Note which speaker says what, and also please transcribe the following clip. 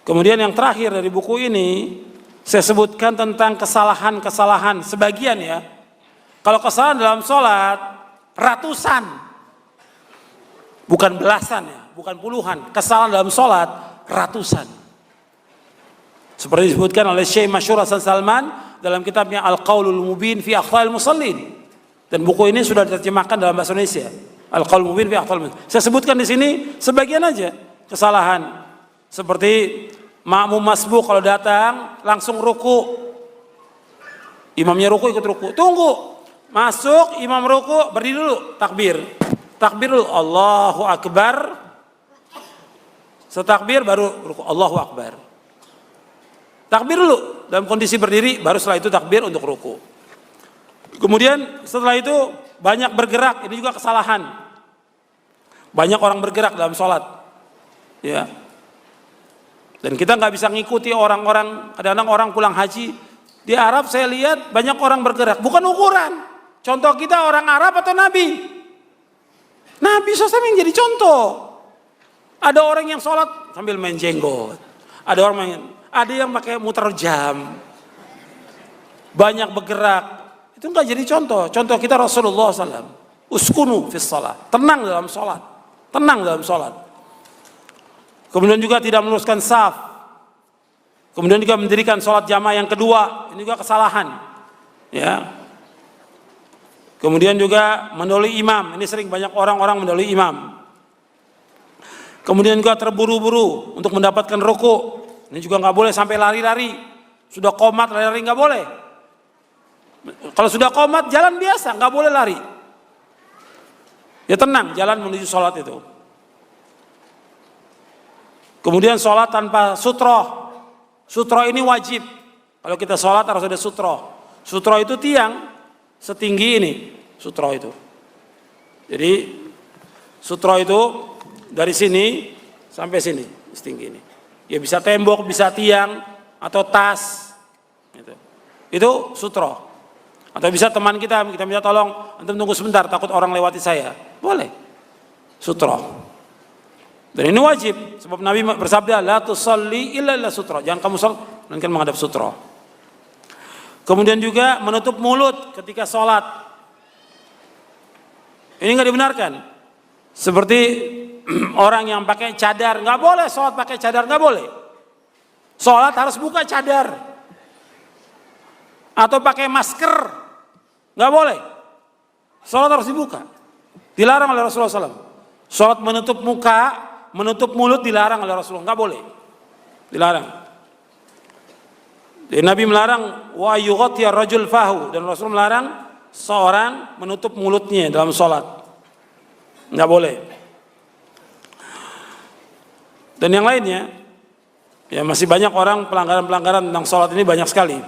Speaker 1: Kemudian yang terakhir dari buku ini, saya sebutkan tentang kesalahan-kesalahan sebagian ya. Kalau kesalahan dalam sholat, ratusan, bukan belasan ya, bukan puluhan. Kesalahan dalam sholat, ratusan. Seperti disebutkan oleh Syekh Masyhur Hasan Salman dalam kitabnya Al-Qaulul Mubin fi Akhta'il Musallin. Dan buku ini sudah diterjemahkan dalam bahasa Indonesia. Al-Qaulul Mubin fi Akhta'il Musallin. Saya sebutkan di sini sebagian aja kesalahan. Seperti makmum masbuk kalau datang langsung ruku. Imamnya ruku ikut ruku. Tunggu. Masuk imam ruku, berdiri dulu, takbir. Takbir dulu, Allahu Akbar. Setakbir baru ruku, Allahu Akbar. Takbir dulu dalam kondisi berdiri, baru setelah itu takbir untuk ruku. Kemudian setelah itu banyak bergerak, ini juga kesalahan. Banyak orang bergerak dalam sholat, ya. Dan kita nggak bisa ngikuti orang-orang. Kadang-kadang orang pulang haji di Arab, saya lihat banyak orang bergerak, bukan ukuran. Contoh kita orang Arab atau Nabi? Nabi SAW yang jadi contoh. Ada orang yang sholat sambil main jenggot, ada yang pakai muter jam, banyak bergerak. Itu nggak jadi contoh. Contoh kita Rasulullah SAW. Uskunu fis shalah, tenang dalam sholat, tenang dalam sholat. Kemudian juga tidak meluruskan saf. Kemudian juga mendirikan sholat jamaah yang kedua, ini juga kesalahan. Ya. Kemudian juga mendahului imam, ini sering banyak orang-orang mendahului imam. Kemudian juga terburu-buru untuk mendapatkan ruku. Ini juga nggak boleh sampai lari-lari. Sudah qomat lari-lari nggak boleh. Kalau sudah qomat jalan biasa, nggak boleh lari. Ya tenang, jalan menuju sholat itu. Kemudian sholat tanpa sutroh. Sutroh ini wajib. Kalau kita sholat harus ada sutroh. Sutroh itu tiang setinggi ini. Sutroh itu. Jadi sutroh itu dari sini sampai sini, setinggi ini. Ya bisa tembok, bisa tiang, atau tas. Itu sutroh. Atau bisa teman kita minta tolong, antum tunggu sebentar, takut orang lewati saya. Boleh. Sutroh. Dan ini wajib, sebab Nabi bersabda, la tusalli illa ila sutroh. Jangan kamu sholat, melainkan menghadap sutroh. Kemudian juga menutup mulut ketika sholat. Ini nggak dibenarkan. Seperti orang yang pakai cadar, nggak boleh sholat pakai cadar, nggak boleh. Sholat harus buka cadar. Atau pakai masker, nggak boleh. Sholat harus dibuka. Dilarang oleh Rasulullah SAW. Sholat menutup muka, menutup mulut dilarang oleh Rasulullah, nggak boleh. Dilarang. Dan Nabi melarang wa yughtiya rajul fahu, dan Rasul melarang seorang menutup mulutnya dalam sholat. Nggak boleh. Dan yang lainnya, ya masih banyak orang pelanggaran-pelanggaran tentang sholat ini banyak sekali.